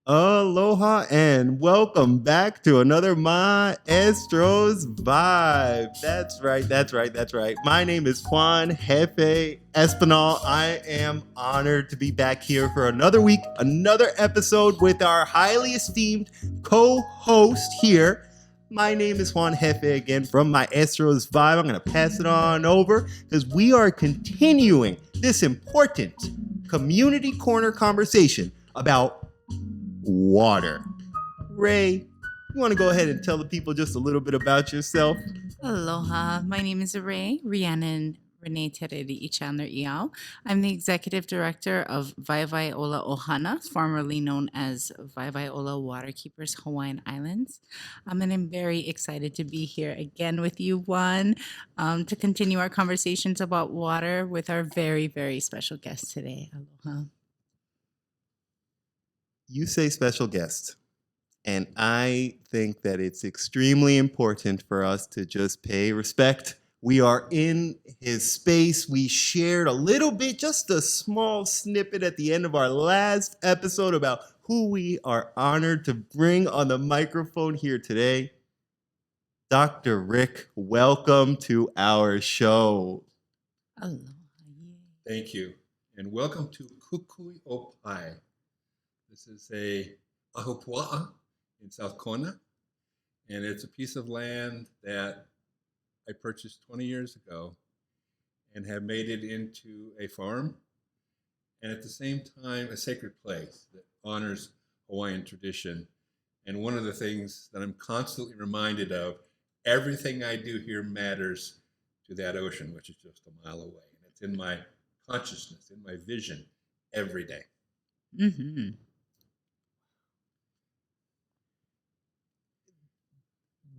Aloha and welcome back to another Maestros Vibe. That's right. My name is Juan Espinal. I am honored to be back here for another week, another episode with our highly esteemed co-host here. My name is Juan again from Maestros Vibe. I'm going to pass it on over because we are continuing this important community corner conversation about water. Rae, you want to go ahead and tell the people just a little bit about yourself? Aloha. My name is Rhiannon Rae Tereari'i Chandler Iao. I'm the executive director of Waiwai Ola Ohana, formerly known as Waiwai Ola Waterkeepers Hawaiian Islands. And I'm very excited to be here again with you, Juan, to continue our conversations about water with our very, very special guest today. Aloha. You say special guest. And I think that it's extremely important for us to just pay respect. We are in his space. We shared a little bit, just a small snippet at the end of our last episode about who we are honored to bring on the microphone here today. Dr. Rick, welcome to our show. Aloha. Thank you. And welcome to Kukui Opai. This is a ahupua'a in South Kona, and it's a piece of land that I purchased 20 years ago and have made it into a farm and at the same time a sacred place that honors Hawaiian tradition. And one of the things that I'm constantly reminded of, everything I do here matters to that ocean, which is just a mile away. And it's in my consciousness, in my vision every day. Mm-hmm.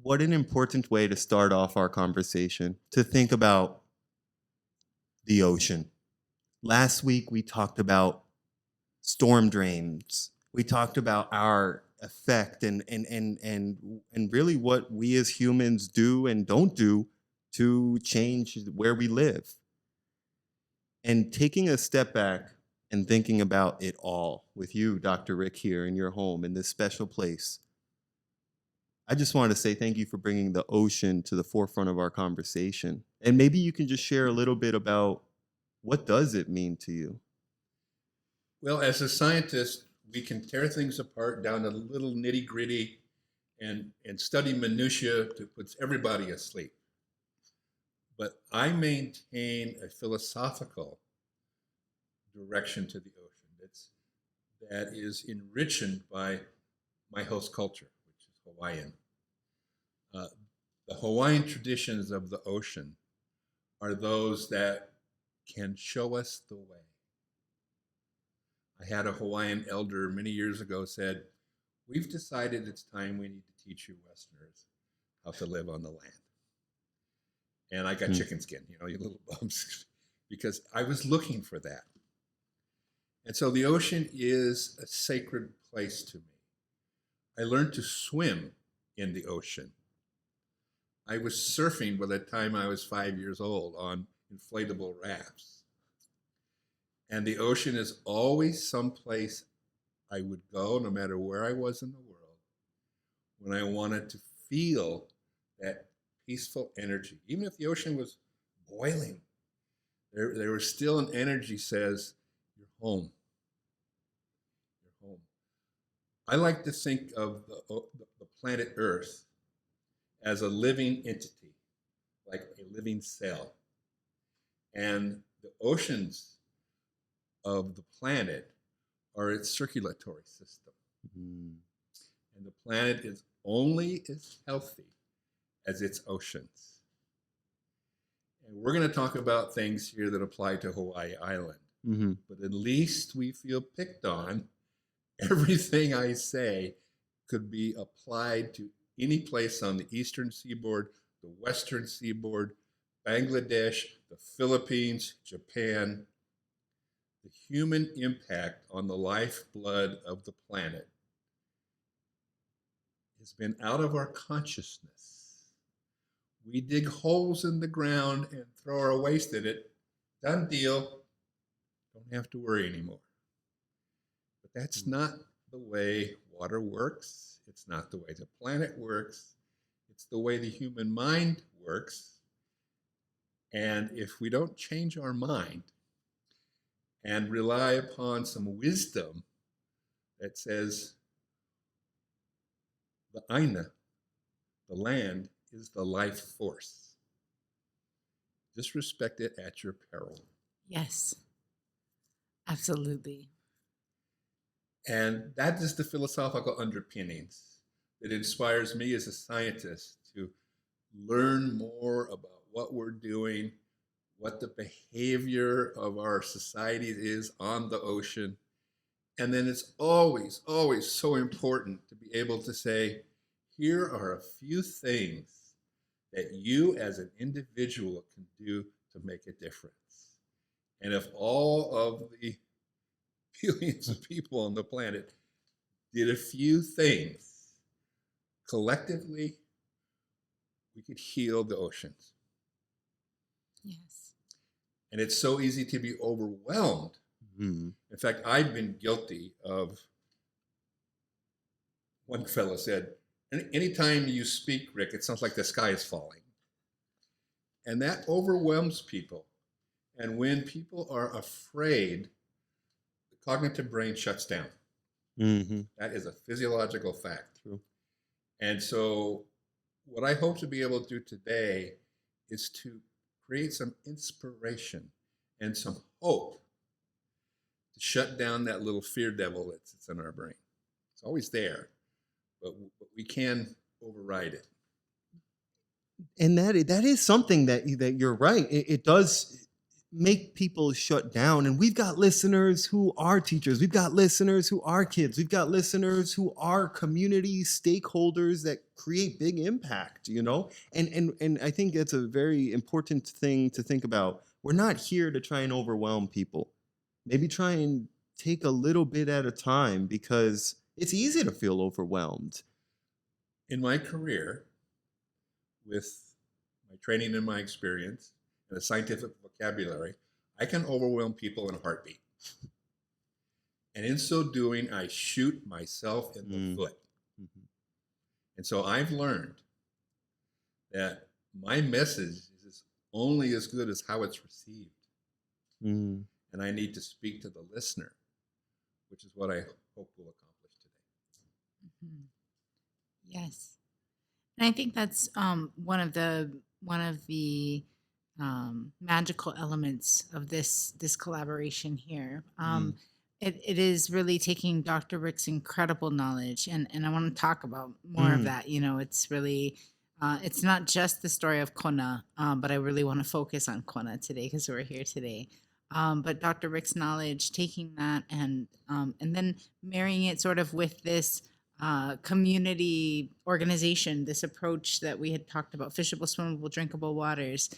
What an important way to start off our conversation, to think about the ocean. Last week, we talked about storm drains. We talked about our effect and really what we as humans do and don't do to change where we live. And taking a step back and thinking about it all with you, Dr. Rick, here in your home, in this special place. I just wanted to say thank you for bringing the ocean to the forefront of our conversation. And maybe you can just share a little bit about what does it mean to you? Well, as a scientist, we can tear things apart down to little nitty gritty and study minutiae that puts everybody asleep. But I maintain a philosophical direction to the ocean that is enriched by my host culture, which is Hawaiian. The Hawaiian traditions of the ocean are those that can show us the way. I had a Hawaiian elder many years ago said, "We've decided it's time we need to teach you Westerners how to live on the land." And I got chicken skin, you little bums, because I was looking for that. And so the ocean is a sacred place to me. I learned to swim in the ocean. I was surfing by the time I was 5 years old on inflatable rafts. And the ocean is always someplace I would go, no matter where I was in the world, when I wanted to feel that peaceful energy. Even if the ocean was boiling, there was still an energy says, you're home. You're home. I like to think of the planet Earth as a living entity, like a living cell. And the oceans of the planet are its circulatory system. Mm. And the planet is only as healthy as its oceans. And we're going to talk about things here that apply to Hawaii Island. Mm-hmm. But at least we feel picked on. Everything I say could be applied to any place on the eastern seaboard, the western seaboard, Bangladesh, the Philippines, Japan. The human impact on the lifeblood of the planet has been out of our consciousness. We dig holes in the ground and throw our waste in it. Done deal. Don't have to worry anymore. But that's not the way water works. It's not the way the planet works. It's the way the human mind works. And if we don't change our mind and rely upon some wisdom that says the aina, the land, is the life force, just respect it at your peril. Yes, absolutely. And that is the philosophical underpinnings that inspires me as a scientist to learn more about what we're doing, what the behavior of our society is on the ocean. And then it's always, always so important to be able to say, here are a few things that you as an individual can do to make a difference. And if all of the billions of people on the planet did a few things collectively, we could heal the oceans. Yes. And it's so easy to be overwhelmed. Mm. In fact, I've been guilty of, one fellow said, anytime you speak, Rick, it sounds like the sky is falling. And that overwhelms people. And when people are afraid, the cognitive brain shuts down. Mm-hmm. That is a physiological fact. True. And so what I hope to be able to do today is to create some inspiration and some hope to shut down that little fear devil that sits in our brain. It's always there, but we can override it. And that is something that you're right. It does make people shut down. And we've got listeners who are teachers. We've got listeners who are kids. We've got listeners who are community stakeholders that create big impact, you know? And I think that's a very important thing to think about. We're not here to try and overwhelm people. Maybe try and take a little bit at a time, because it's easy to feel overwhelmed. In my career, with my training and my experience and the scientific vocabulary, I can overwhelm people in a heartbeat. And in so doing, I shoot myself in the foot. Mm-hmm. And so I've learned that my message is only as good as how it's received. Mm. And I need to speak to the listener, which is what I hope we'll accomplish today. Mm-hmm. Yes. And I think that's one of the magical elements of this collaboration here. It is really taking Dr. Rick's incredible knowledge, and I want to talk about more of that. You know, it's really it's not just the story of Kona, but I really want to focus on Kona today because we're here today. But Dr. Rick's knowledge, taking that and then marrying it sort of with this community organization, this approach that we had talked about, fishable, swimmable, drinkable waters.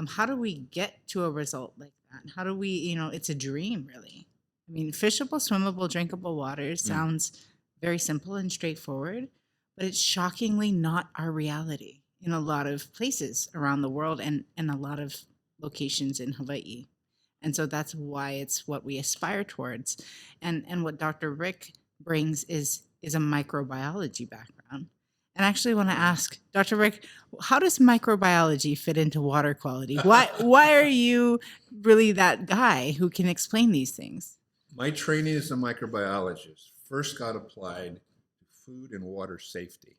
How do we get to a result like that? How do we, you know, it's a dream, really. I mean, fishable, swimmable, drinkable waters sounds very simple and straightforward, but it's shockingly not our reality in a lot of places around the world and a lot of locations in Hawaii. And so that's why it's what we aspire towards. And what Dr. Rick brings is a microbiology background. And I actually want to ask Dr. Rick, how does microbiology fit into water quality? Why are you really that guy who can explain these things? My training as a microbiologist first got applied to food and water safety.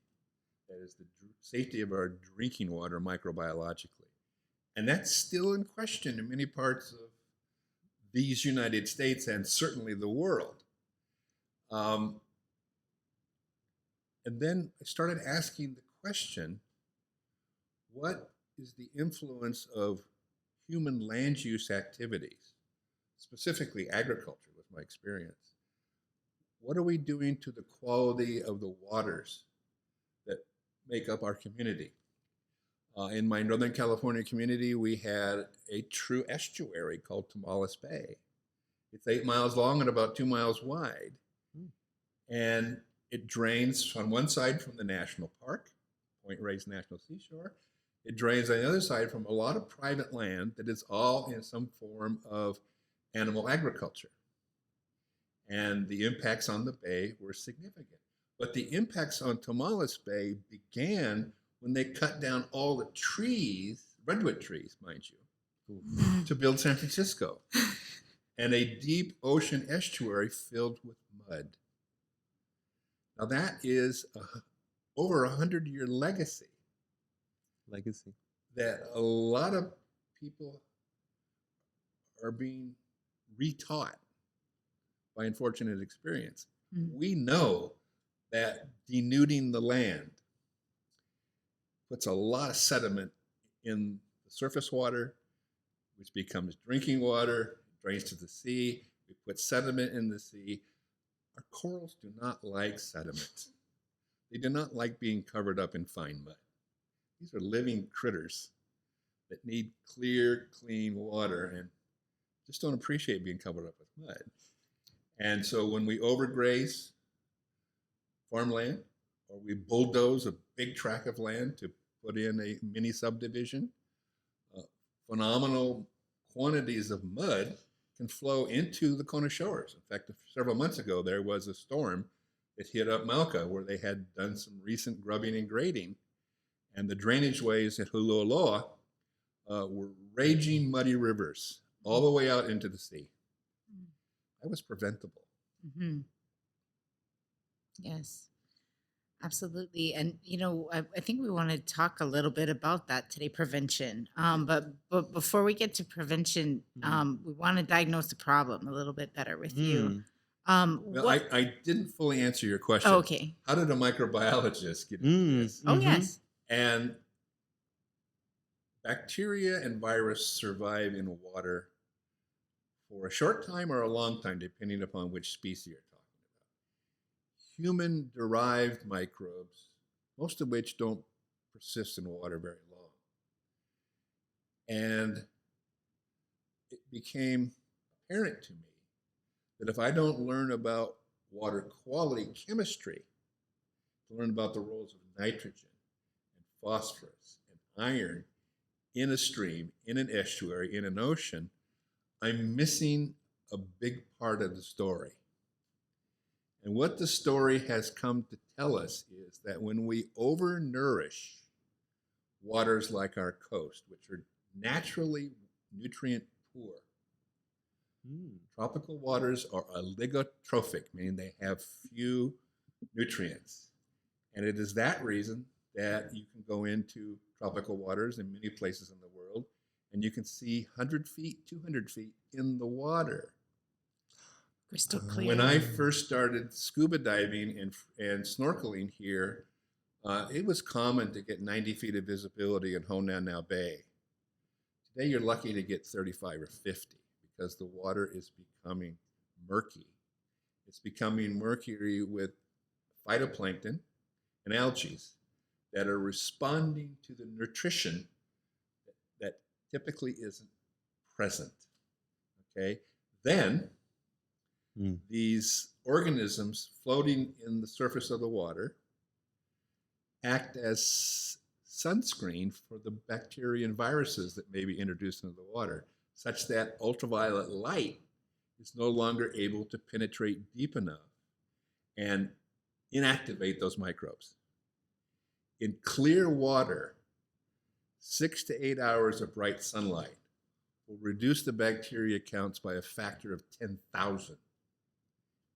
That is the safety of our drinking water microbiologically. And that's still in question in many parts of these United States and certainly the world. And then I started asking the question, what is the influence of human land use activities, specifically agriculture with my experience? What are we doing to the quality of the waters that make up our community? In my Northern California community, we had a true estuary called Tamales Bay. It's 8 miles long and about 2 miles wide. And it drains on one side from the national park, Point Reyes National Seashore. It drains on the other side from a lot of private land that is all in some form of animal agriculture. and the impacts on the bay were significant. But the impacts on Tomales Bay began when they cut down all the trees, redwood trees, mind you, to build San Francisco, and a deep ocean estuary filled with mud. Now that is over 100-year legacy that a lot of people are being retaught by unfortunate experience. We know that denuding the land puts a lot of sediment in the surface water, which becomes drinking water, drains to the sea. We put sediment in the sea. Our corals do not like sediment. They do not like being covered up in fine mud. These are living critters that need clear, clean water and just don't appreciate being covered up with mud. And so when we overgraze farmland, or we bulldoze a big tract of land to put in a mini subdivision, phenomenal quantities of mud can flow into the Kona shores. In fact, several months ago, there was a storm that hit up Mauka where they had done some recent grubbing and grading, and the drainage ways at Hulualoa were raging muddy rivers all the way out into the sea. That was preventable. Mm-hmm. Yes, absolutely. And, I think we want to talk a little bit about that today, prevention. But before we get to prevention, we want to diagnose the problem a little bit better with you. Well, I didn't fully answer your question. Oh, okay. How did a microbiologist get into this? Oh, yes. And bacteria and virus survive in water for a short time or a long time, depending upon which species you're talking about. Human-derived microbes, most of which don't persist in water very long. And it became apparent to me that if I don't learn about water quality chemistry, to learn about the roles of nitrogen and phosphorus and iron in a stream, in an estuary, in an ocean, I'm missing a big part of the story. And what the story has come to tell us is that when we overnourish waters like our coast, which are naturally nutrient poor, tropical waters are oligotrophic, meaning they have few nutrients. And it is that reason that you can go into tropical waters in many places in the world, and you can see 100 feet, 200 feet in the water. Crystal clear. When I first started scuba diving and snorkeling here, it was common to get 90 feet of visibility in Honanao Bay. Today, you're lucky to get 35 or 50 because the water is becoming murky. It's becoming murky with phytoplankton and algae that are responding to the nutrition that typically isn't present. Okay, then these organisms floating in the surface of the water act as sunscreen for the bacteria and viruses that may be introduced into the water, such that ultraviolet light is no longer able to penetrate deep enough and inactivate those microbes. In clear water, 6 to 8 hours of bright sunlight will reduce the bacteria counts by a factor of 10,000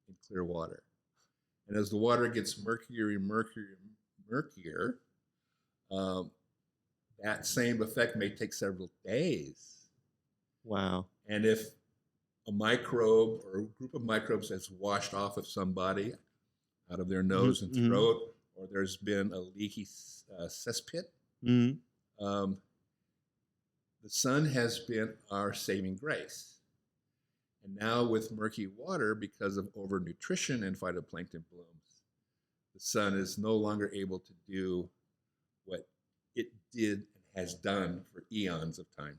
in clear water. And as the water gets murkier and murkier and murkier, that same effect may take several days. Wow. And if a microbe or a group of microbes has washed off of somebody out of their nose and throat, or there's been a leaky cesspit, the sun has been our saving grace. And now with murky water, because of overnutrition and phytoplankton blooms, the sun is no longer able to do what it did and has done for eons of time.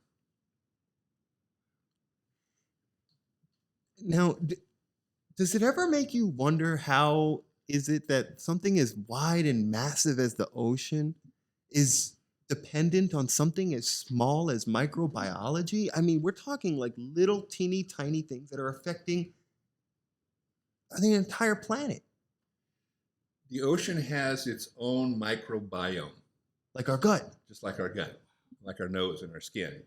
Now, does it ever make you wonder how is it that something as wide and massive as the ocean is dependent on something as small as microbiology? I mean, we're talking like little teeny tiny things that are affecting the entire planet, The ocean has its own microbiome, like our gut. just like our gut, like our nose and our skin.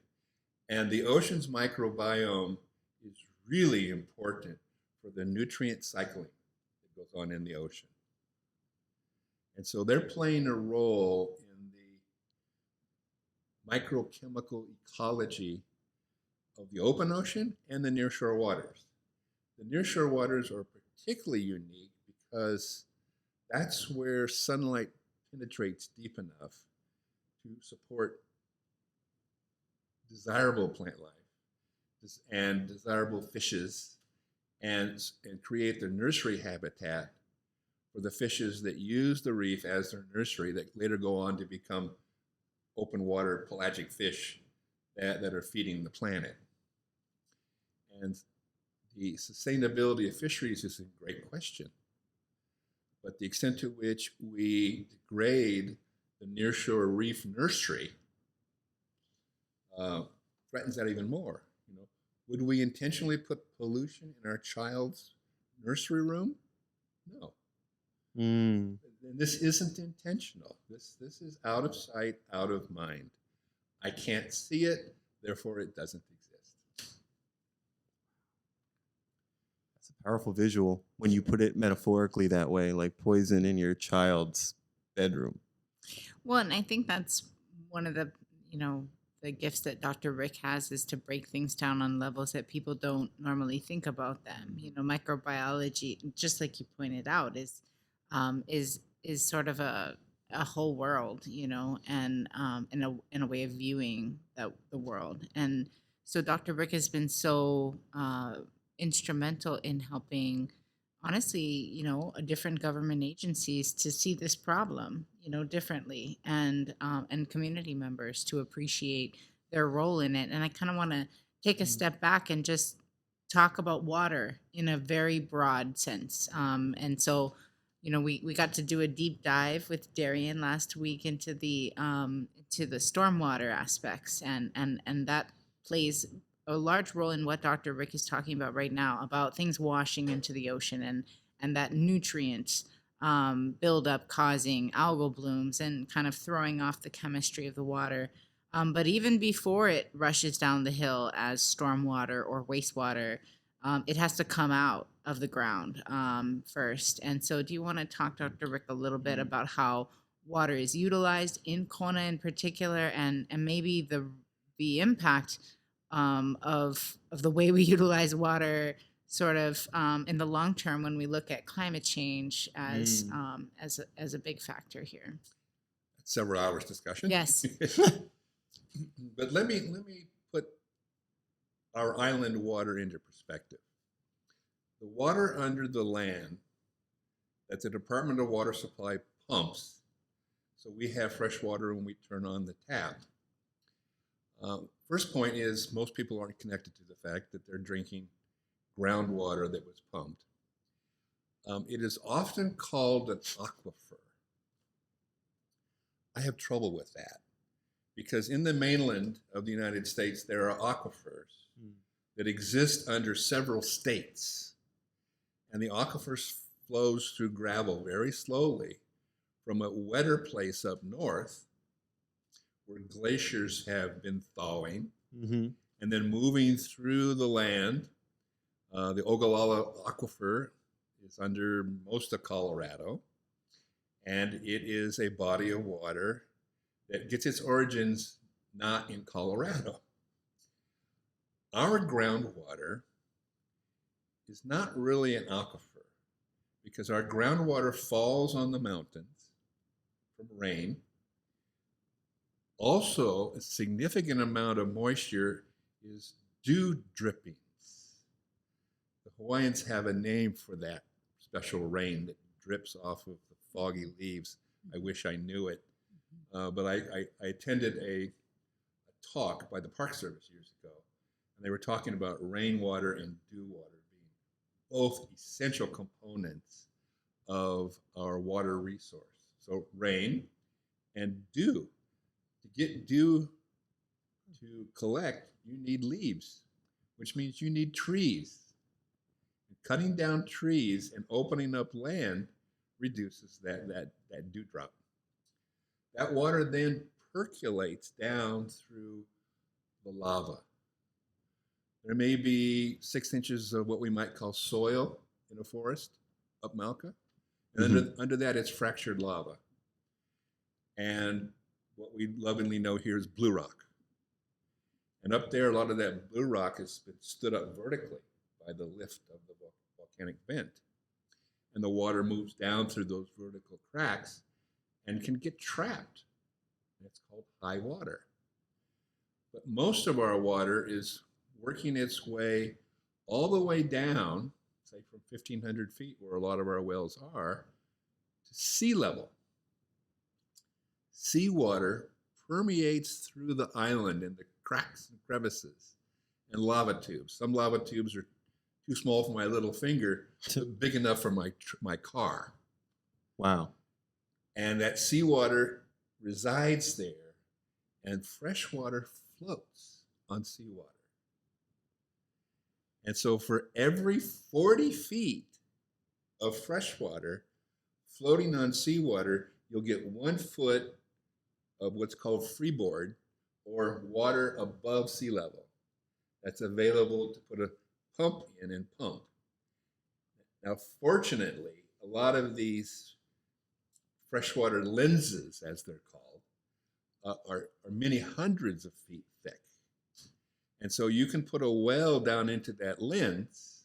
And the ocean's microbiome is really important for the nutrient cycling that goes on in the ocean. And so they're playing a role in the microchemical ecology of the open ocean and the nearshore waters. The nearshore waters are particularly unique because that's where sunlight penetrates deep enough to support desirable plant life and desirable fishes and create the nursery habitat for the fishes that use the reef as their nursery that later go on to become open water pelagic fish that are feeding the planet. And the sustainability of fisheries is a great question. But the extent to which we degrade the nearshore reef nursery threatens that even more. You know, would we intentionally put pollution in our child's nursery room? No. And this isn't intentional. This is out of sight, out of mind. I can't see it, therefore it doesn't exist. That's a powerful visual when you put it metaphorically that way, like poison in your child's bedroom. Well, and I think that's one of the, the gifts that Dr. Rick has is to break things down on levels that people don't normally think about them. Microbiology, just like you pointed out, is sort of a whole world, and in a way of viewing the world. And so Dr. Rick has been so instrumental in helping, honestly, different government agencies to see this problem, differently, and community members to appreciate their role in it. And I kind of want to take a step back and just talk about water in a very broad sense. And so, we got to do a deep dive with Darian last week into the stormwater aspects, and that plays a large role in what Dr. Rick is talking about right now, about things washing into the ocean and that nutrients buildup causing algal blooms and kind of throwing off the chemistry of the water. But even before it rushes down the hill as stormwater or wastewater, it has to come out of the ground first. And so do you want to talk, Dr. Rick, a little bit about how water is utilized in Kona in particular, and maybe the impact of the way we utilize water sort of in the long term when we look at climate change as a big factor here? Several hours discussion. Yes. But let me put our island water into perspective. The water under the land that the Department of Water Supply pumps, so we have fresh water when we turn on the tap. First point is most people aren't connected to the fact that they're drinking groundwater that was pumped. It is often called an aquifer. I have trouble with that because in the mainland of the United States, there are aquifers that exist under several states. And the aquifers flows through gravel very slowly from a wetter place up north where glaciers have been thawing, and then moving through the land. The Ogallala Aquifer is under most of Colorado, and it is a body of water that gets its origins not in Colorado. Our groundwater is not really an aquifer because our groundwater falls on the mountains from rain. Also, a significant amount of moisture is dew drippings. The Hawaiians have a name for that special rain that drips off of the foggy leaves. I wish I knew it. But I attended a talk by the Park Service years ago, and they were talking about rainwater and dew water being both essential components of our water resource. So rain and dew. To get dew to collect, you need leaves, which means you need trees. And cutting down trees and opening up land reduces that dewdrop. That water then percolates down through the lava. There may be 6 inches of what we might call soil in a forest up Malka. And under that, it's fractured lava. And what we lovingly know here is blue rock. And up there, a lot of that blue rock has been stood up vertically by the lift of the volcanic vent. And the water moves down through those vertical cracks and can get trapped. It's called high water. But most of our water is working its way all the way down, say from 1,500 feet, where a lot of our wells are, to sea level. Seawater permeates through the island in the cracks and crevices and lava tubes. Some lava tubes are too small for my little finger, but big enough for my car. Wow. And that seawater resides there, and fresh water floats on seawater. And so for every 40 feet of fresh water floating on seawater, you'll get 1 foot of what's called freeboard, or water above sea level. That's available to put a pump in and pump. Now, fortunately, a lot of these freshwater lenses, as they're called, are many hundreds of feet thick. And so you can put a well down into that lens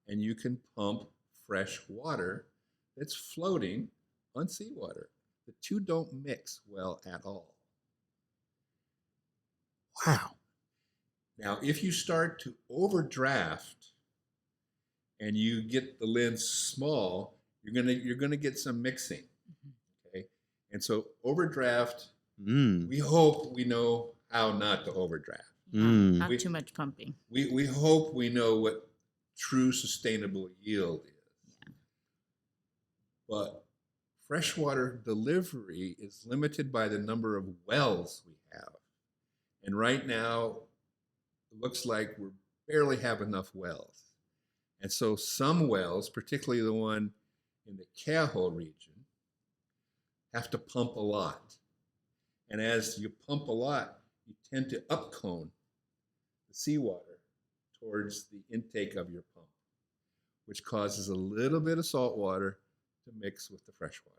and you can pump fresh water that's floating on seawater. The two don't mix well at all. Wow. Now, if you start to overdraft and you get the lens small, you're gonna get some mixing. Okay, and so overdraft. We hope we know how not to overdraft. Not too much pumping. We hope we know what true sustainable yield is. Yeah. But freshwater delivery is limited by the number of wells we have. And right now, it looks like we barely have enough wells. And so some wells, particularly the one in the Keaho region, have to pump a lot. And as you pump a lot, you tend to upcone the seawater towards the intake of your pump, which causes a little bit of salt water to mix with the fresh water.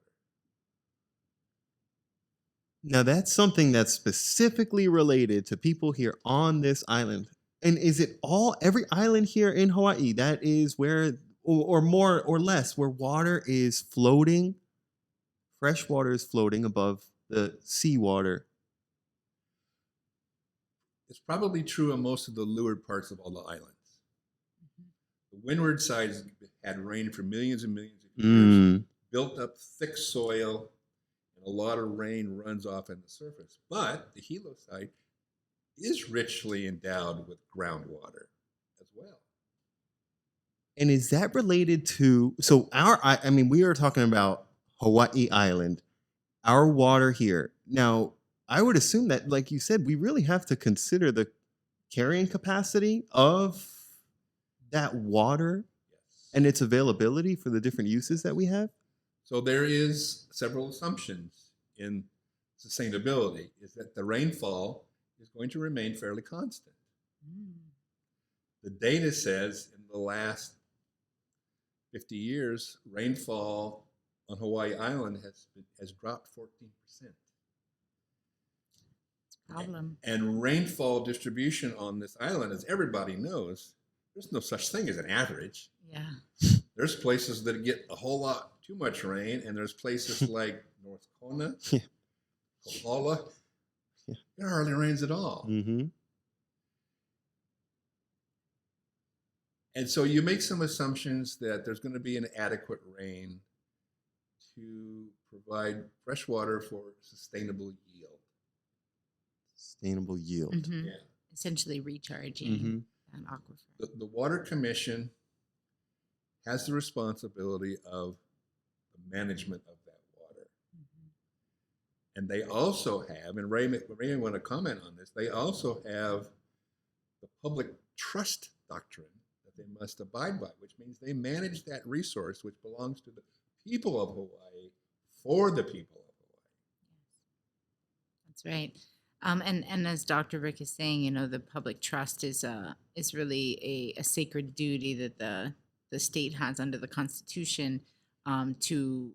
Now, that's something that's specifically related to people here on this island. And is it every island here in Hawaii that is where, or more or less, where water is floating, fresh water is floating above the seawater? It's probably true on most of the leeward parts of all the islands. The windward side had rain for millions and millions of years, built up thick soil, and a lot of rain runs off on the surface. But the Hilo side is richly endowed with groundwater as well. And is that related to, so we are talking about Hawaii Island, our water here. Now, I would assume that, like you said, we really have to consider the carrying capacity of that water and its availability for the different uses that we have. So there is several assumptions in sustainability, is that the rainfall is going to remain fairly constant. The data says in the last 50 years, rainfall on Hawaii Island has dropped 14%. Problem. And rainfall distribution on this island, as everybody knows, there's no such thing as an average. Yeah. There's places that get a whole lot too much rain, and there's places like North Kona, Kohala, it hardly rains at all. And so you make some assumptions that there's going to be an adequate rain to provide fresh water for sustainable yield. Sustainable yield. Yeah. Essentially recharging an aquifer. The Water Commission has the responsibility of the management of that water. And they also have, and Rae may want to comment on this, they also have the public trust doctrine that they must abide by, which means they manage that resource which belongs to the people of Hawaii for the people of Hawaii. That's right. And as Dr. Rick is saying, the public trust is really a sacred duty that the state has under the Constitution to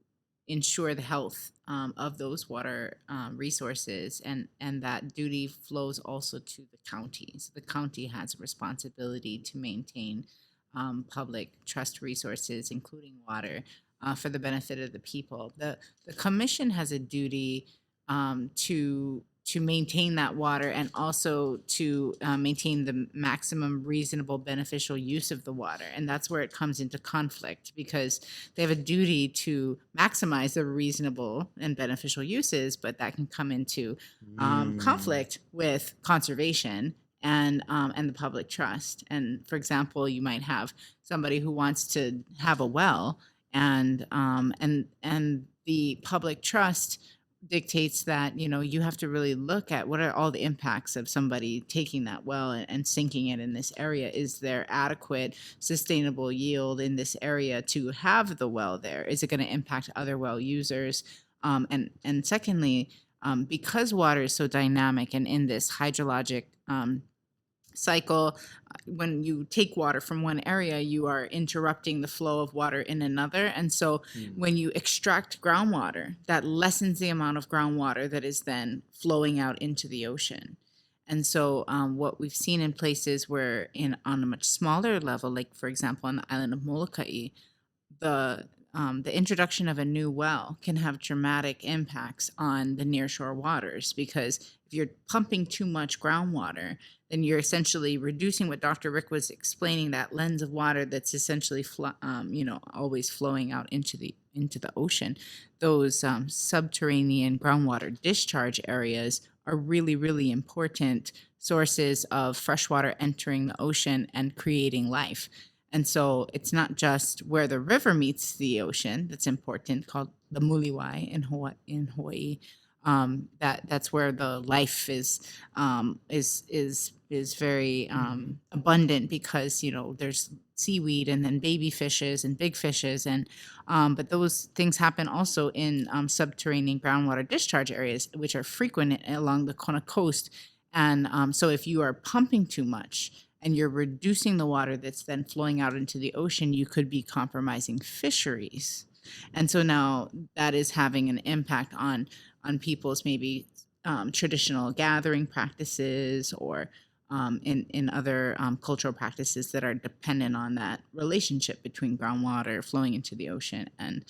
ensure the health of those water resources, and that duty flows also to the county. So the county has a responsibility to maintain public trust resources, including water, for the benefit of the people. The commission has a duty to maintain that water, and also to maintain the maximum reasonable beneficial use of the water. And that's where it comes into conflict, because they have a duty to maximize the reasonable and beneficial uses, but that can come into conflict with conservation and the public trust. And for example, you might have somebody who wants to have a well, and the public trust dictates that you have to really look at what are all the impacts of somebody taking that well and sinking it in this area. Is there adequate sustainable yield in this area to have the well there? Is it going to impact other well users? And secondly, because water is so dynamic and in this hydrologic cycle, when you take water from one area, you are interrupting the flow of water in another. And so when you extract groundwater, that lessens the amount of groundwater that is then flowing out into the ocean. And so what we've seen in places where on a much smaller level, like for example on the island of Molokai, the introduction of a new well can have dramatic impacts on the nearshore waters, because if you're pumping too much groundwater, then you're essentially reducing what Dr. Rick was explaining, that lens of water that's essentially always flowing out into the ocean. Those subterranean groundwater discharge areas are really, really important sources of fresh water entering the ocean and creating life. And so it's not just where the river meets the ocean that's important, called the muliwai in Hawaii. That's where the life is very abundant, because there's seaweed and then baby fishes and big fishes, and but those things happen also in subterranean groundwater discharge areas, which are frequent along the Kona coast. And so if you are pumping too much and you're reducing the water that's then flowing out into the ocean, you could be compromising fisheries. And so now that is having an impact on people's maybe traditional gathering practices, or in other cultural practices that are dependent on that relationship between groundwater flowing into the ocean and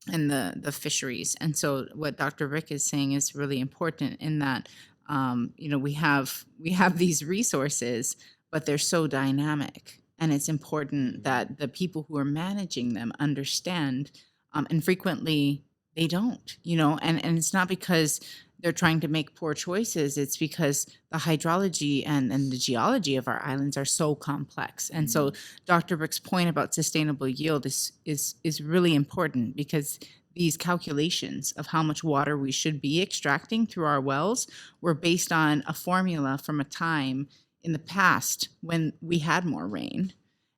the fisheries. And so what Dr. Rick is saying is really important, in that we have these resources, but they're so dynamic, and it's important that the people who are managing them understand, and frequently they don't, and it's not because they're trying to make poor choices. It's because the hydrology and the geology of our islands are so complex. And so Dr. Rick's point about sustainable yield is really important, because these calculations of how much water we should be extracting through our wells were based on a formula from a time in the past when we had more rain.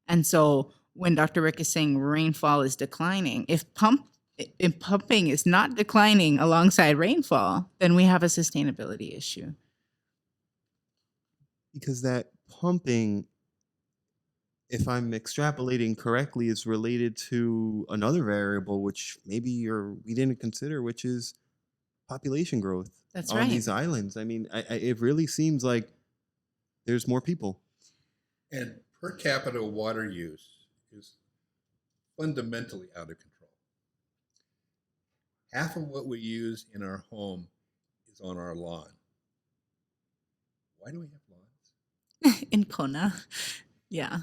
And so when Dr. Rick is saying rainfall is declining, if pumping is not declining alongside rainfall, then we have a sustainability issue. Because that pumping, if I'm extrapolating correctly, is related to another variable which maybe we didn't consider, which is population growth. That's on right. these islands. I mean, it really seems like there's more people. And per capita water use is fundamentally out of control. Half of what we use in our home is on our lawn. Why do we have lawns? In Kona, yeah.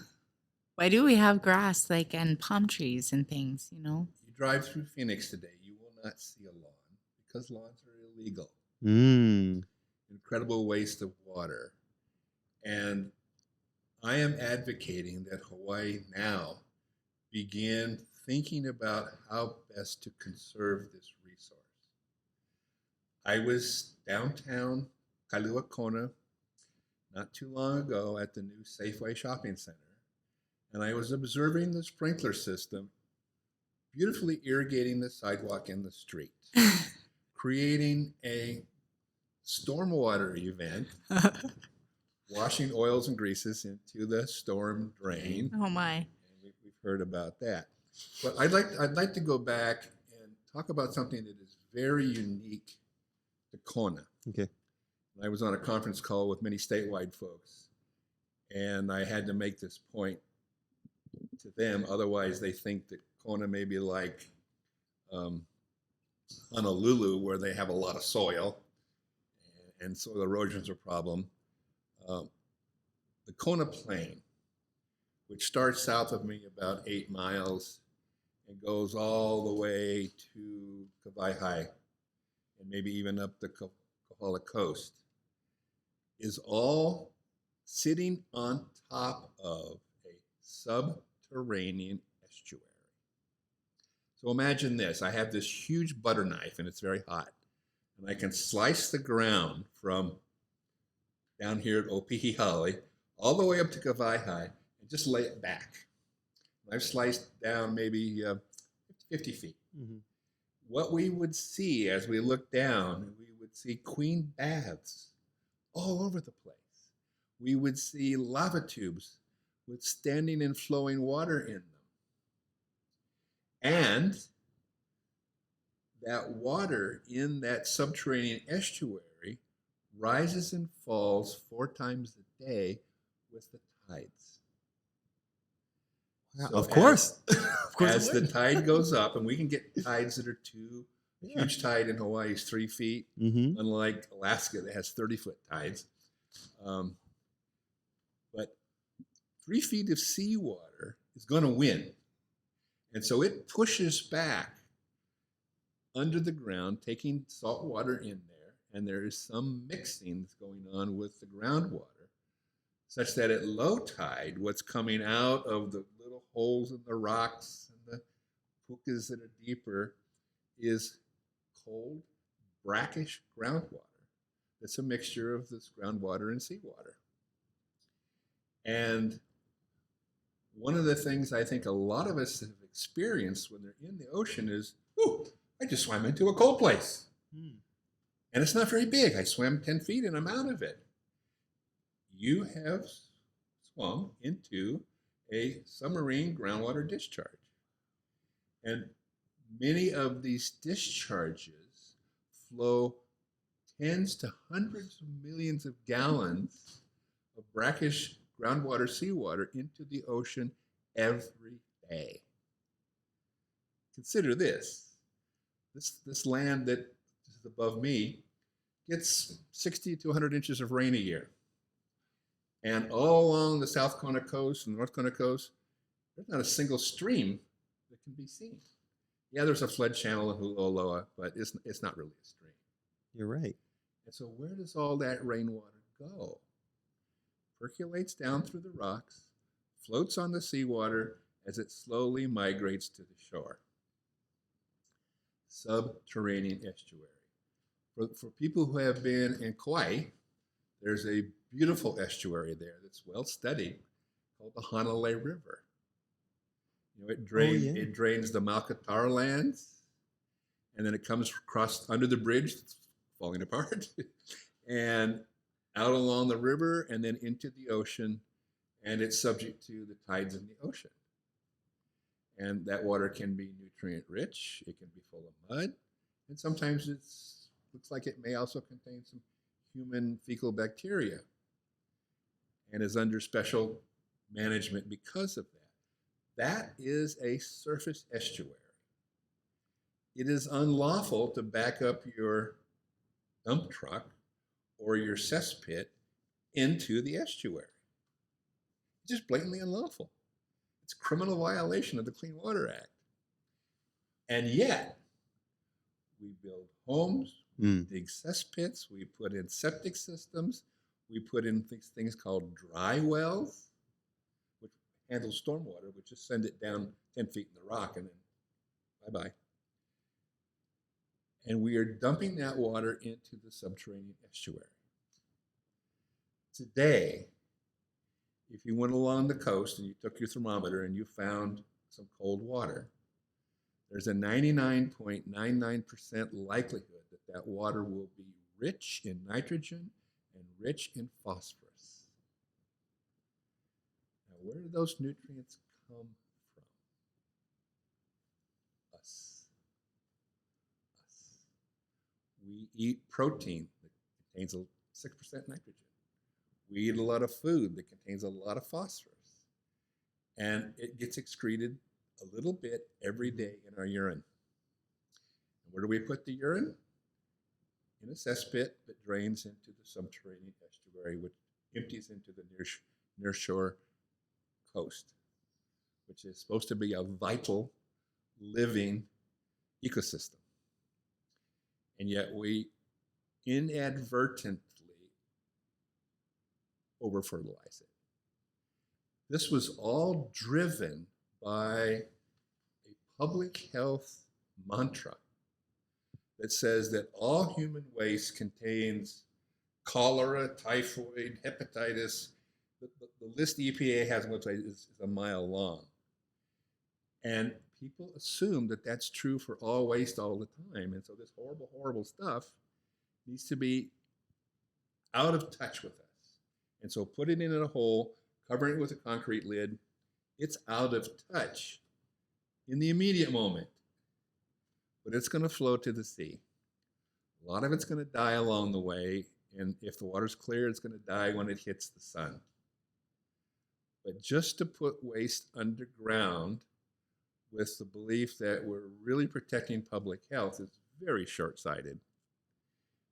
Why do we have grass, and palm trees and things, You drive through Phoenix today, you will not see a lawn, because lawns are illegal. Incredible waste of water. And I am advocating that Hawaii now begin thinking about how best to conserve this resource. I was downtown Kailua Kona not too long ago at the new Safeway shopping center, and I was observing the sprinkler system beautifully irrigating the sidewalk and the street, creating a stormwater event, washing oils and greases into the storm drain. Oh my. And we've heard about that. But I'd like to go back and talk about something that is very unique to Kona. Okay. I was on a conference call with many statewide folks, and I had to make this point to them. Otherwise, they think that Kona may be like Honolulu, where they have a lot of soil, and soil erosion is a problem. The Kona Plain, which starts south of me about 8 miles and goes all the way to Kawaihae and maybe even up the Kohala coast, is all sitting on top of a subterranean estuary. So imagine this. I have this huge butter knife and it's very hot. And I can slice the ground from down here at Opihihali all the way up to Kawaihae and just lay it back. And I've sliced down maybe 50 feet. Mm-hmm. What we would see as we look down, we would see queen baths all over the place. We would see lava tubes with standing and flowing water in them. And that water in that subterranean estuary rises and falls 4 times a day with the tides. Yeah, So of course. As the tide goes up, and we can get tides that are 2, huge tide in Hawaii is 3 feet, Mm-hmm. unlike Alaska that has 30-foot tides. But 3 feet of seawater is going to win. And so it pushes back under the ground, taking salt water in there, and there is some mixing that's going on with the groundwater, such that at low tide, what's coming out of the little holes in the rocks and the pukas that are deeper is cold, brackish groundwater. It's a mixture of this groundwater and seawater. And one of the things I think a lot of us have experienced when they're in the ocean is, ooh, I just swam into a cold place. And it's not very big. I swam 10 feet and I'm out of it. You have swum into a submarine groundwater discharge. And many of these discharges flow tens to hundreds of millions of gallons of brackish groundwater seawater into the ocean every day. Consider this. This land that is above me gets 60 to 100 inches of rain a year. And all along the South Kona coast and North Kona coast, there's not a single stream that can be seen. Yeah, there's a flood channel in Hulualoa, but it's not really a stream. You're right. And so where does all that rainwater go? Percolates down through the rocks, floats on the seawater as it slowly migrates to the shore. Subterranean estuary. For people who have been in Kauai, there's a beautiful estuary there that's well studied called the Hanalei River. You know, it drains the Malkatara lands, and then it comes across under the bridge that's falling apart, and out along the river, and then into the ocean, and it's subject to the tides in the ocean. And that water can be nutrient rich, it can be full of mud, and sometimes it looks like it may also contain some human fecal bacteria and is under special management because of that. That is a surface estuary. It is unlawful to back up your dump truck or your cesspit into the estuary. It's just blatantly unlawful. It's a criminal violation of the Clean Water Act. And yet, we build homes, dig cesspits, we put in septic systems, we put in things called dry wells, which handle stormwater, which just send it down 10 feet in the rock and then bye-bye. And we are dumping that water into the subterranean estuary. Today, if you went along the coast and you took your thermometer and you found some cold water, there's a 99.99% likelihood that that water will be rich in nitrogen and rich in phosphorus. Now, where do those nutrients come from? Us. We eat protein that contains 6% nitrogen. We eat a lot of food that contains a lot of phosphorus. And it gets excreted a little bit every day in our urine. And where do we put the urine? In a cesspit that drains into the subterranean estuary, which empties into the nearshore coast, which is supposed to be a vital, living ecosystem. And yet we inadvertently over-fertilize it. This was all driven by a public health mantra that says that all human waste contains cholera, typhoid, hepatitis. The list the EPA has on the website is a mile long. And people assume that that's true for all waste all the time. And so this horrible, horrible stuff needs to be out of touch with us. And so put it in a hole, covering it with a concrete lid, it's out of touch in the immediate moment. But it's going to flow to the sea. A lot of it's going to die along the way. And if the water's clear, it's going to die when it hits the sun. But just to put waste underground with the belief that we're really protecting public health is very short-sighted.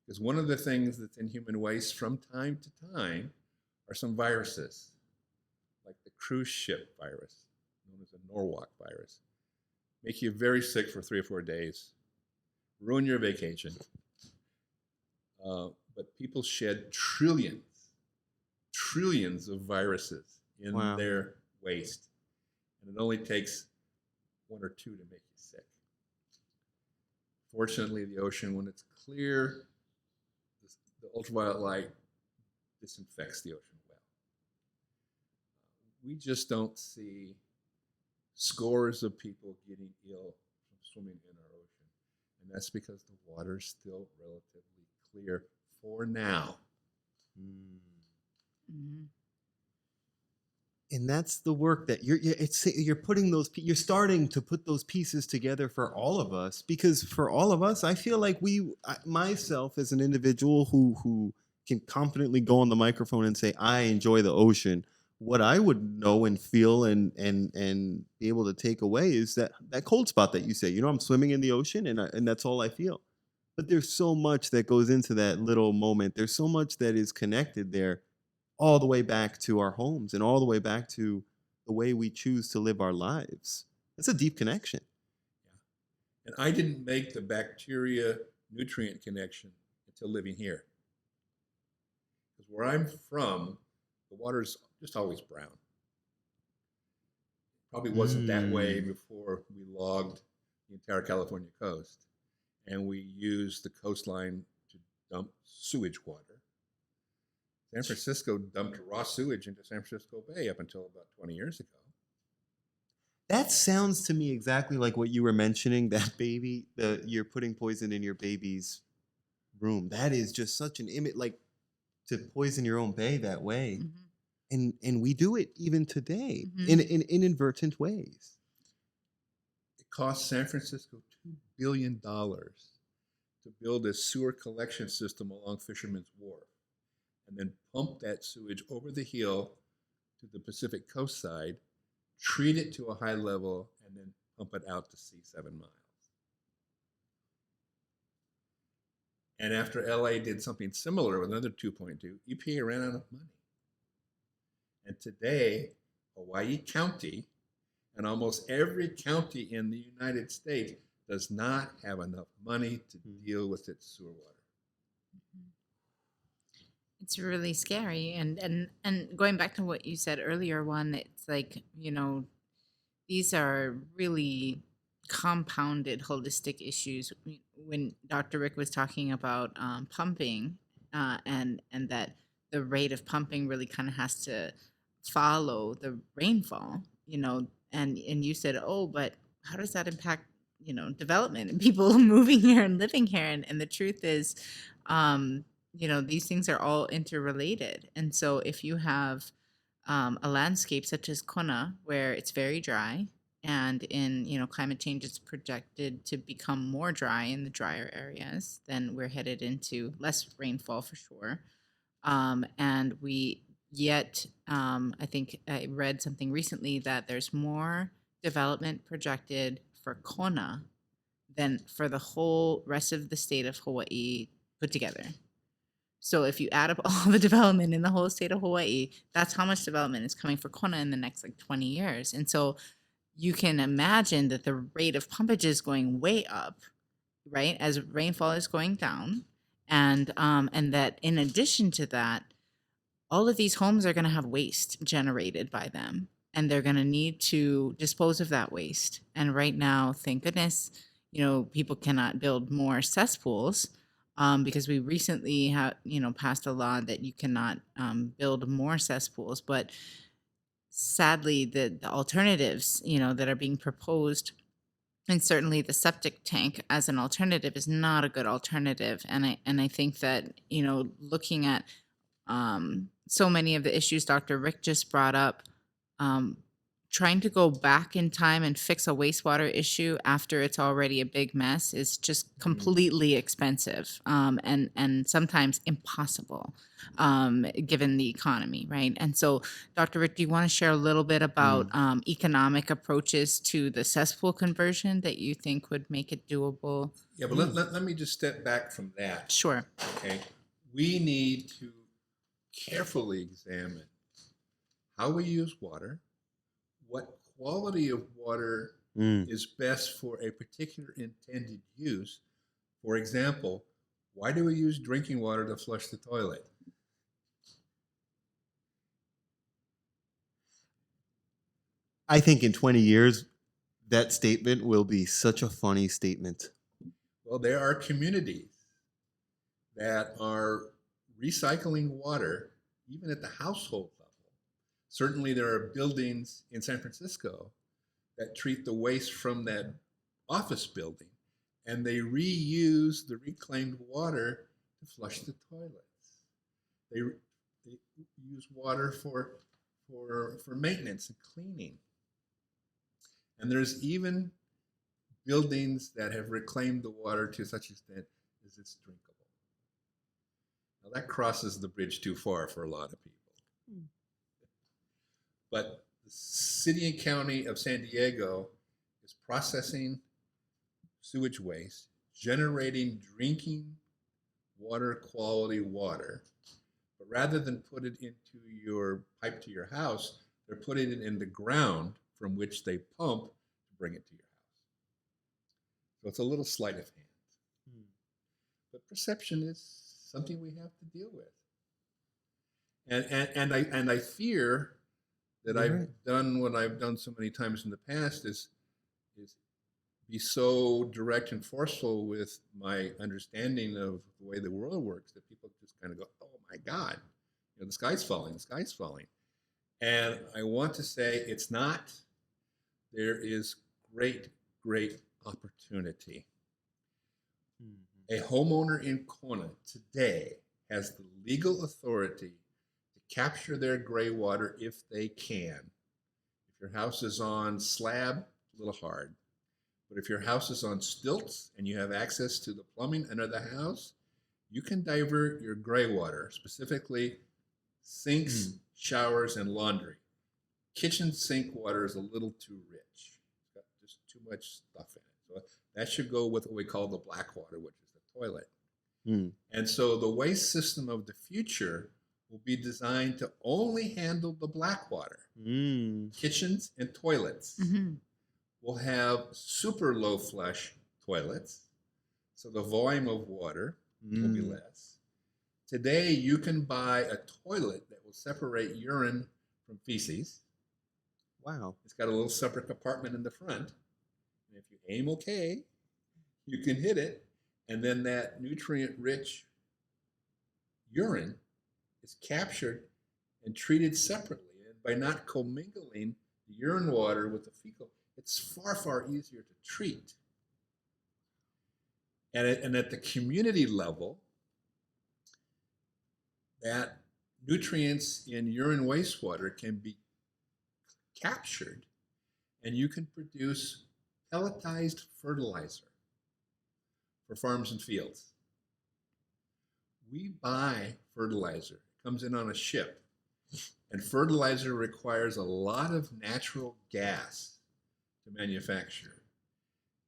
Because one of the things that's in human waste from time to time are some viruses, like the cruise ship virus, known as the Norwalk virus. Make you very sick for 3 or 4 days, ruin your vacation. But people shed trillions of viruses in their waste. And it only takes 1 or 2 to make you sick. Fortunately, the ocean, when it's clear, the ultraviolet light disinfects the ocean well. We just don't see scores of people getting ill from swimming in our ocean. And that's because the water's still relatively clear for now. Mm-hmm. And that's the work that you're putting you're starting to put those pieces together for all of us, because for all of us, I feel like myself as an individual who can confidently go on the microphone and say, I enjoy the ocean. What I would know and feel and be able to take away is that cold spot that you say, I'm swimming in the ocean and that's all I feel. But there's so much that goes into that little moment. There's so much that is connected there, all the way back to our homes and all the way back to the way we choose to live our lives. It's a deep connection. Yeah. And I didn't make the bacteria nutrient connection until living here. Because where I'm from, the water's just always brown. Probably wasn't that way before we logged the entire California coast. And we used the coastline to dump sewage water. San Francisco dumped raw sewage into San Francisco Bay up until about 20 years ago. That sounds to me exactly like what you were mentioning, that baby, you're putting poison in your baby's room. That is just such an image, like to poison your own bay that way. Mm-hmm. And we do it even today, mm-hmm. in inadvertent ways. It cost San Francisco $2 billion to build a sewer collection system along Fisherman's Wharf, and then pump that sewage over the hill to the Pacific coast side, treat it to a high level, and then pump it out to sea 7 miles. And after LA did something similar with another 2.2, EPA ran out of money. And today, Hawaii County and almost every county in the United States does not have enough money to deal with its sewer water. It's really scary. And going back to what you said earlier, Juan, it's like, these are really compounded holistic issues. When Dr. Rick was talking about pumping and that the rate of pumping really kind of has to follow the rainfall, and you said, oh, but how does that impact, development and people moving here and living here? And the truth is, these things are all interrelated. And so if you have a landscape such as Kona, where it's very dry, and in climate change, it's projected to become more dry in the drier areas, then we're headed into less rainfall for sure. And we yet, I think I read something recently that there's more development projected for Kona than for the whole rest of the state of Hawaii put together. So if you add up all the development in the whole state of Hawaii, that's how much development is coming for Kona in the next 20 years. And so you can imagine that the rate of pumpage is going way up, right, as rainfall is going down. And that in addition to that, all of these homes are going to have waste generated by them, and they're going to need to dispose of that waste. And right now, thank goodness, people cannot build more cesspools, because we recently have, passed a law that you cannot build more cesspools. But sadly, the alternatives, that are being proposed, and certainly the septic tank as an alternative, is not a good alternative. And I think that, looking at so many of the issues Dr. Rick just brought up, trying to go back in time and fix a wastewater issue after it's already a big mess is just completely expensive, and sometimes impossible, given the economy, right? And so, Dr. Rick, do you want to share a little bit about economic approaches to the cesspool conversion that you think would make it doable? Yeah, but let me just step back from that. Sure. Okay. We need to carefully examine how we use water, what quality of water is best for a particular intended use. For example, why do we use drinking water to flush the toilet? I think in 20 years, that statement will be such a funny statement. Well, there are communities that are recycling water, even at the household level. Certainly, there are buildings in San Francisco that treat the waste from that office building, and they reuse the reclaimed water to flush the toilets. They use water for maintenance and cleaning. And there's even buildings that have reclaimed the water to such extent as it's drinkable. Now that crosses the bridge too far for a lot of people. But the city and county of San Diego is processing sewage waste, generating drinking water quality water. But rather than put it into your pipe to your house, they're putting it in the ground from which they pump to bring it to your house. So it's a little sleight of hand. But perception is something we have to deal with. And I fear that I've done what I've done so many times in the past is be so direct and forceful with my understanding of the way the world works that people just kind of go, oh my God, the sky's falling, the sky's falling. And I want to say it's not. There is great, great opportunity. A homeowner in Kona today has the legal authority to capture their gray water if they can. If your house is on slab, a little hard. But if your house is on stilts and you have access to the plumbing under the house, you can divert your gray water, specifically sinks, showers, and laundry. Kitchen sink water is a little too rich. It's got just too much stuff in it. So that should go with what we call the black water, which is the toilet. And so the waste system of the future will be designed to only handle the black water. Kitchens and toilets will have super low flush toilets, so the volume of water will be less. Today, you can buy a toilet that will separate urine from feces. Wow. It's got a little separate compartment in the front. And if you aim okay, you can hit it. And then that nutrient-rich urine is captured and treated separately. And by not commingling the urine water with the fecal, it's far, far easier to treat. And at the community level, that nutrients in urine wastewater can be captured, and you can produce pelletized fertilizer for farms and fields. We buy fertilizer. It comes in on a ship. And fertilizer requires a lot of natural gas to manufacture.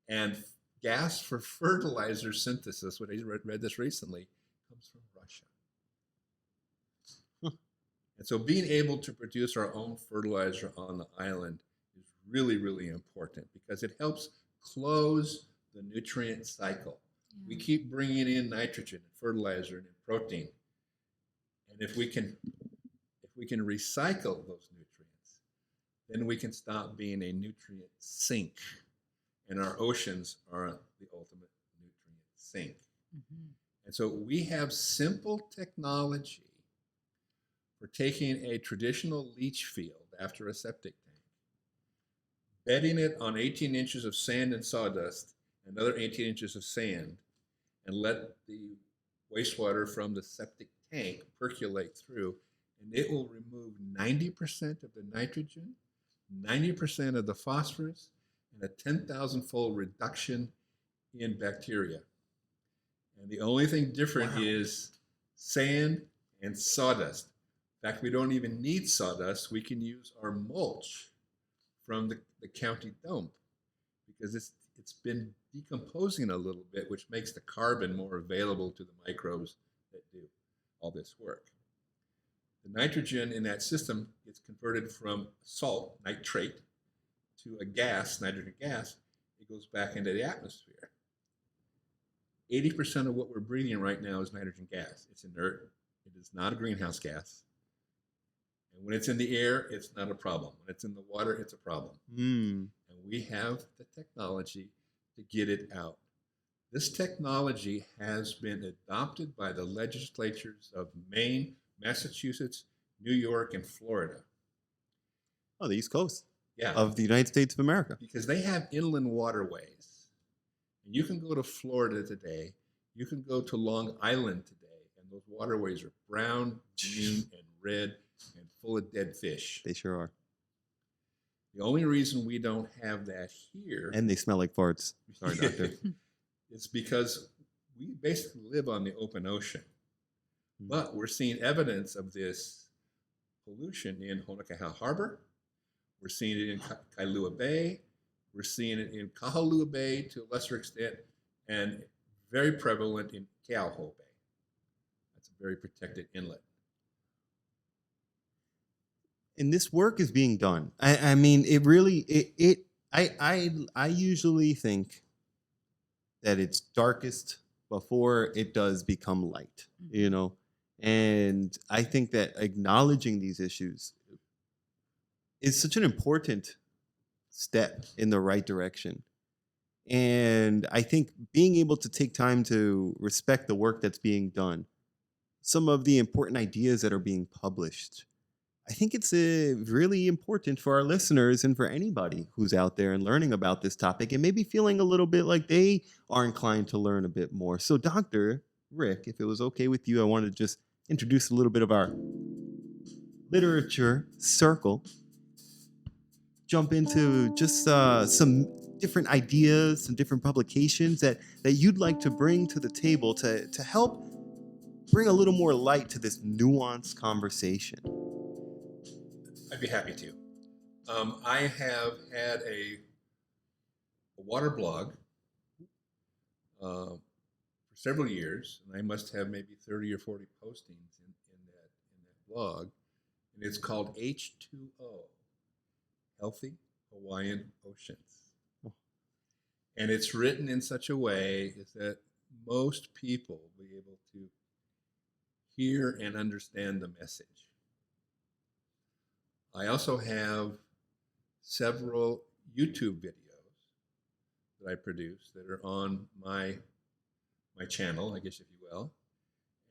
And gas for fertilizer synthesis, what I read this recently, comes from Russia. And so being able to produce our own fertilizer on the island is really, really important because it helps close the nutrient cycle. We keep bringing in nitrogen and fertilizer and protein. And if we can recycle those nutrients, then we can stop being a nutrient sink. And our oceans are the ultimate nutrient sink. Mm-hmm. And so we have simple technology for taking a traditional leach field after a septic tank, bedding it on 18 inches of sand and sawdust, another 18 inches of sand, and let the wastewater from the septic tank percolate through, and it will remove 90% of the nitrogen, 90% of the phosphorus, and a 10,000-fold reduction in bacteria. And the only thing different is sand and sawdust. In fact, we don't even need sawdust. We can use our mulch from the county dump because it's been decomposing a little bit, which makes the carbon more available to the microbes that do all this work. The nitrogen in that system gets converted from salt, nitrate, to a gas, nitrogen gas. It goes back into the atmosphere. 80% of what we're breathing right now is nitrogen gas. It's inert. It is not a greenhouse gas. And when it's in the air, it's not a problem. When it's in the water, it's a problem. And we have the technology to get it out. This technology has been adopted by the legislatures of Maine, Massachusetts, New York, and Florida. Oh, the East Coast Yeah. of the United States of America. Because they have inland waterways. And you can go to Florida today. You can go to Long Island today. And those waterways are brown, green, and red, and full of dead fish. They sure are. The only reason we don't have that here... And they smell like farts. Sorry, doctor. It's because we basically live on the open ocean. But we're seeing evidence of this pollution in Honokaha Harbor. We're seeing it in Kailua Bay. We're seeing it in Kahalua Bay to a lesser extent, and very prevalent in Keauhou Bay. That's a very protected inlet. And this work is being done. I mean, it really, I usually think that it's darkest before it does become light, you know? And I think that acknowledging these issues is such an important step in the right direction. And I think being able to take time to respect the work that's being done, some of the important ideas that are being published, I think it's really important for our listeners and for anybody who's out there and learning about this topic and maybe feeling a little bit like they are inclined to learn a bit more. So Dr. Rick, if it was okay with you, I wanted to just introduce a little bit of our literature circle, jump into just some different ideas, some different publications that you'd like to bring to the table to help bring a little more light to this nuanced conversation. I'd be happy to. I have had a water blog for several years, and I must have maybe 30 or 40 postings in that blog, and it's called H2O, Healthy Hawaiian Oceans. And it's written in such a way that most people will be able to hear and understand the message. I also have several YouTube videos that I produce that are on my channel, I guess if you will,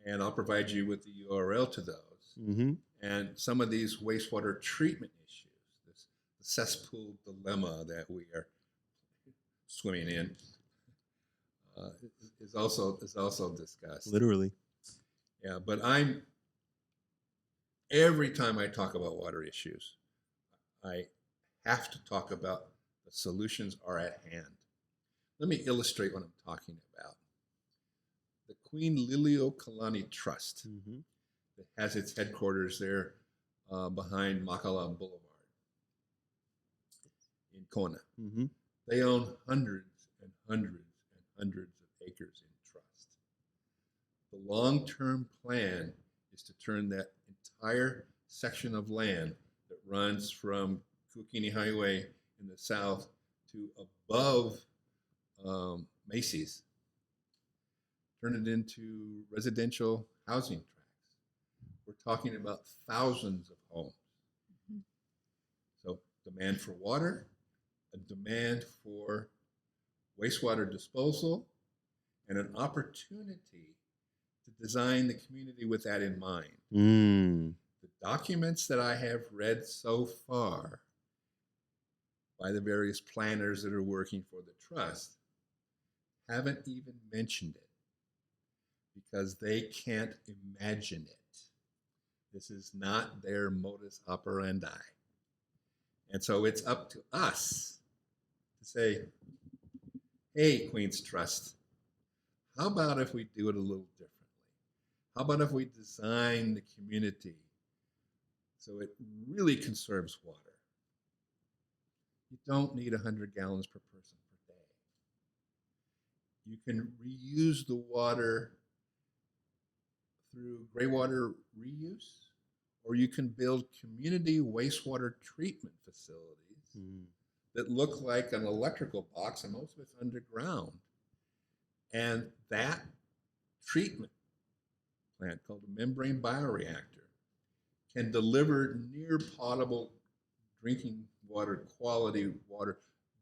and I'll provide you with the URL to those. Mm-hmm. And some of these wastewater treatment issues, this cesspool dilemma that we are swimming in, is also discussed. Literally. Yeah, but every time I talk about water issues, I have to talk about the solutions are at hand. Let me illustrate what I'm talking about. The Queen Liliuokalani Trust that has its headquarters there behind Makala Boulevard in Kona. They own hundreds and hundreds and hundreds of acres in trust. The long-term plan is to turn that entire section of land that runs from Kukini Highway in the south to above Macy's, turn it into residential housing tracts. We're talking about thousands of homes. So demand for water, a demand for wastewater disposal, and an opportunity to design the community with that in mind. The documents that I have read so far by the various planners that are working for the trust haven't even mentioned it because they can't imagine it. This is not their modus operandi. And so it's up to us to say, hey, Queen's Trust, how about if we do it a little differently? How about if we design the community so it really conserves water? You don't need 100 gallons per person per day. You can reuse the water through gray water reuse, or you can build community wastewater treatment facilities that look like an electrical box, and most of it's underground. And that treatment plant, called a membrane bioreactor, can deliver near potable drinking water, quality water,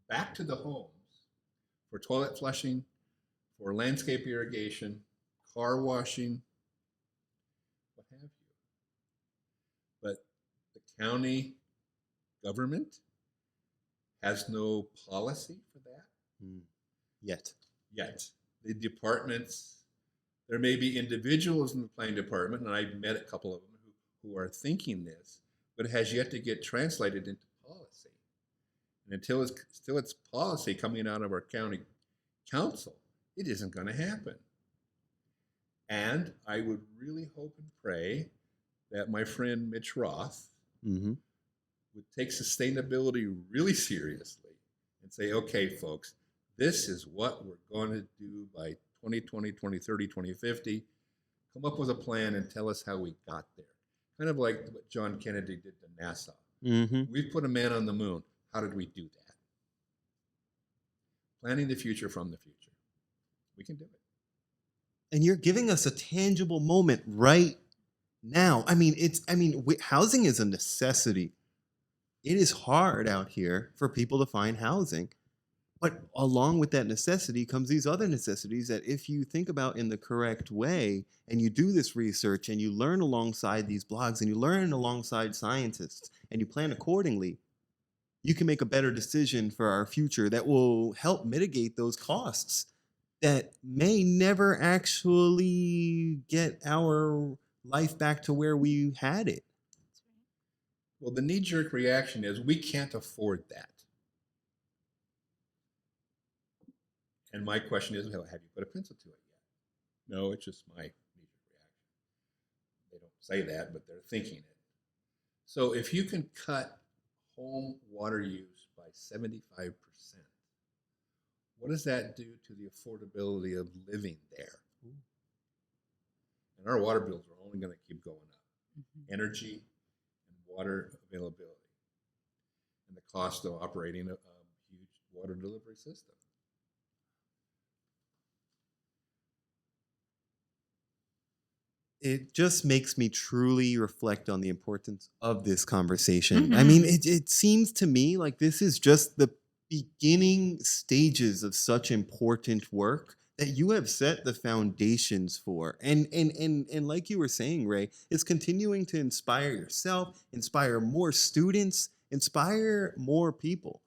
back to the homes for toilet flushing, for landscape irrigation, car washing, what have you. But the county government has no policy for that Yet. The departments, there may be individuals in the planning department, and I've met a couple of them who are thinking this, but it has yet to get translated into policy. And until it's policy coming out of our county council, it isn't going to happen. And I would really hope and pray that my friend Mitch Roth would take sustainability really seriously and say, okay, folks, this is what we're going to do by 2020, 2030, 2050. Come up with a plan and tell us how we got there. Kind of like what John Kennedy did to NASA. We've put a man on the moon. How did we do that? Planning the future from the future. We can do it. And you're giving us a tangible moment right now. Housing is a necessity. It is hard out here for people to find housing. But along with that necessity comes these other necessities that if you think about in the correct way and you do this research and you learn alongside these blogs and you learn alongside scientists and you plan accordingly, you can make a better decision for our future that will help mitigate those costs that may never actually get our life back to where we had it. Well, the knee-jerk reaction is we can't afford that. And my question is, have you put a pencil to it yet? No, it's just my knee-jerk reaction. They don't say that, but they're thinking it. So if you can cut home water use by 75%, what does that do to the affordability of living there? And our water bills are only going to keep going up. Energy and water availability, and the cost of operating a huge water delivery system. It just makes me truly reflect on the importance of this conversation. I mean, it seems to me like this is just the beginning stages of such important work that you have set the foundations for. And like you were saying, Rae, it's continuing to inspire yourself, inspire more students, inspire more people.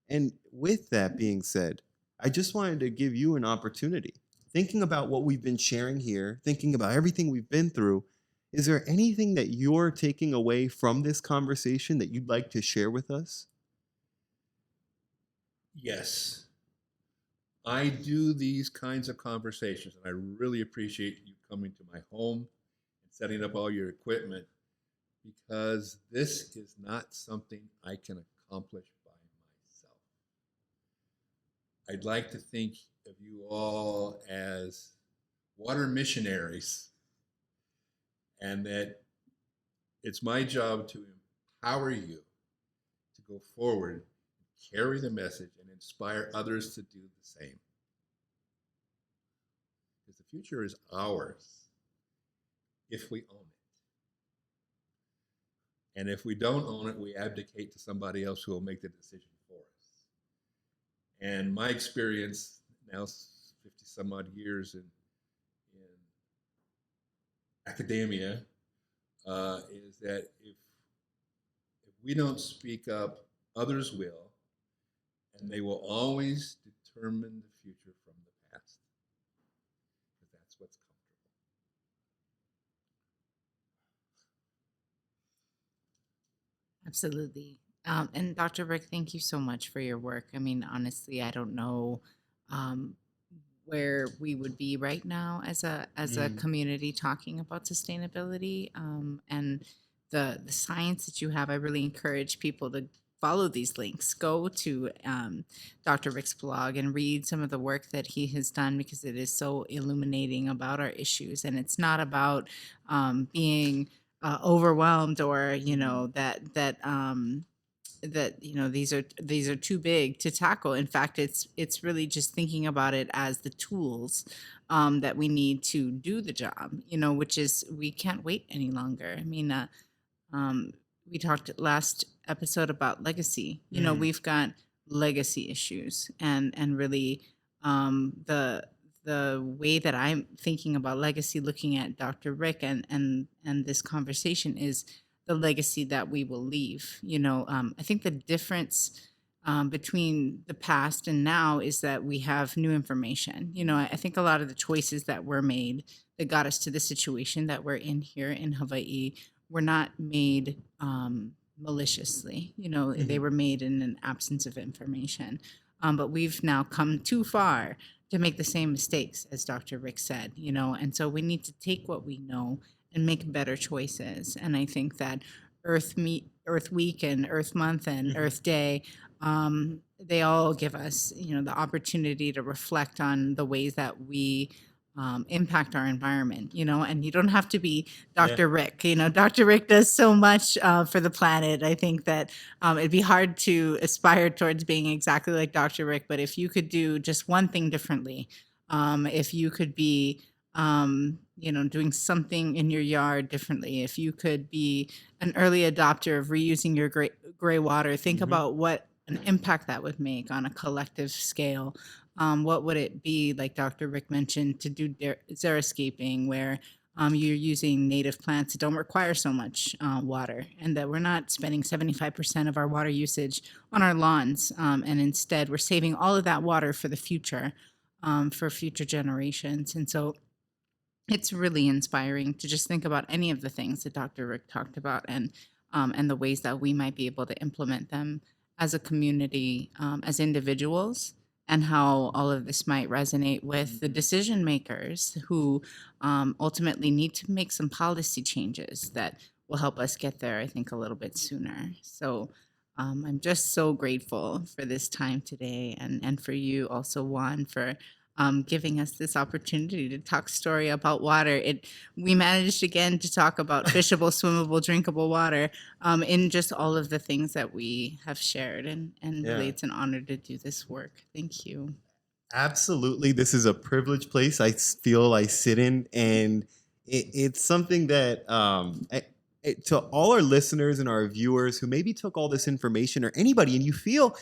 And with that being said, I just wanted to give you an opportunity. Thinking about what we've been sharing here, thinking about everything we've been through, is there anything that you're taking away from this conversation that you'd like to share with us? Yes. I do these kinds of conversations, and I really appreciate you coming to my home and setting up all your equipment, because this is not something I can accomplish by myself. I'd like to think of you all as water missionaries, and that it's my job to empower you to go forward, carry the message, and inspire others to do the same. Because the future is ours if we own it. And if we don't own it, we abdicate to somebody else who will make the decision for us. And my experience now, 50 some odd years in academia, is that if we don't speak up, others will, and they will always determine the future from the past, because that's what's comfortable. Absolutely. And Dr. Rick, thank you so much for your work. I mean, honestly, I don't know where we would be right now as a community talking about sustainability, and the science that you have. I really encourage people to follow these links. Go to Dr. Rick's blog and read some of the work that he has done, because it is so illuminating about our issues. And it's not about being overwhelmed, or that these are too big to tackle. In fact, it's really just thinking about it as the tools that we need to do the job. Which is, we can't wait any longer. I mean, we talked last episode about legacy. We've got legacy issues, and really the way that I'm thinking about legacy, looking at Dr. Rick and this conversation, is the legacy that we will leave. I think the difference between the past and now is that we have new information. I think a lot of the choices that were made that got us to the situation that we're in here in Hawaii were not made maliciously. They were made in an absence of information. But we've now come too far to make the same mistakes, as Dr. Rick said, and so we need to take what we know and make better choices. And I think that Earth Week and Earth Month and Earth Day, they all give us, the opportunity to reflect on the ways that we impact our environment, and you don't have to be Dr. Rick. Dr. Rick does so much for the planet. I think that it'd be hard to aspire towards being exactly like Dr. Rick, but if you could do just one thing differently, if you could be doing something in your yard differently, if you could be an early adopter of reusing your gray water, think about what an impact that would make on a collective scale. What would it be, like Dr. Rick mentioned, to do xeriscaping, where you're using native plants that don't require so much water, and that we're not spending 75% of our water usage on our lawns, and instead we're saving all of that water for the future, for future generations. And so it's really inspiring to just think about any of the things that Dr. Rick talked about, and the ways that we might be able to implement them as a community, as individuals, and how all of this might resonate with the decision makers who ultimately need to make some policy changes that will help us get there, I think, a little bit sooner. So I'm just so grateful for this time today, and for you also, Juan, for giving us this opportunity to talk story about water. We managed again to talk about fishable, swimmable, drinkable water in just all of the things that we have shared. And really, it's an honor to do this work. Thank you. Absolutely. This is a privileged place I feel I sit in, and it's something that to all our listeners and our viewers who maybe took all this information, or anybody, and you feel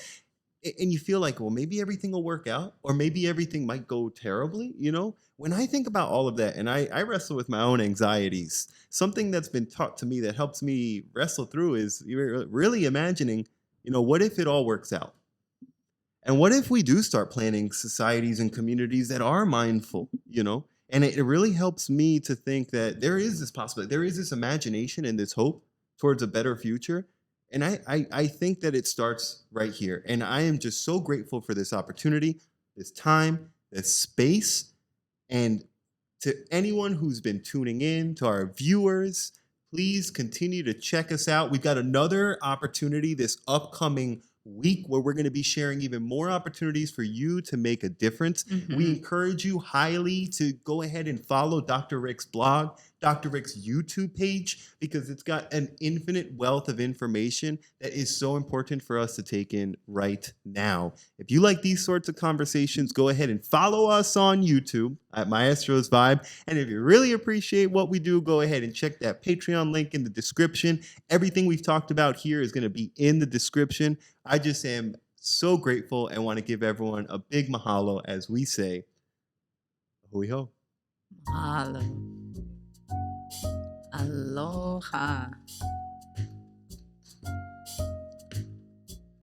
and you feel like, well, maybe everything will work out, or maybe everything might go terribly, you know? When I think about all of that, and I wrestle with my own anxieties, something that's been taught to me that helps me wrestle through is you're really imagining, what if it all works out? And what if we do start planning societies and communities that are mindful, And it really helps me to think that there is this possibility, there is this imagination and this hope towards a better future. And I think that it starts right here. And I am just so grateful for this opportunity, this time, this space. And to anyone who's been tuning in, to our viewers, please continue to check us out. We've got another opportunity this upcoming week where we're going to be sharing even more opportunities for you to make a difference. We encourage you highly to go ahead and follow Dr. Rick's blog, Dr. Rick's YouTube page, because it's got an infinite wealth of information that is so important for us to take in right now. If you like these sorts of conversations, go ahead and follow us on YouTube at Maestros Vibe. And if you really appreciate what we do, go ahead and check that Patreon link in the description. Everything we've talked about here is going to be in the description. I just am so grateful and want to give everyone a big mahalo as we say, hui ho. Mahalo. Aloha.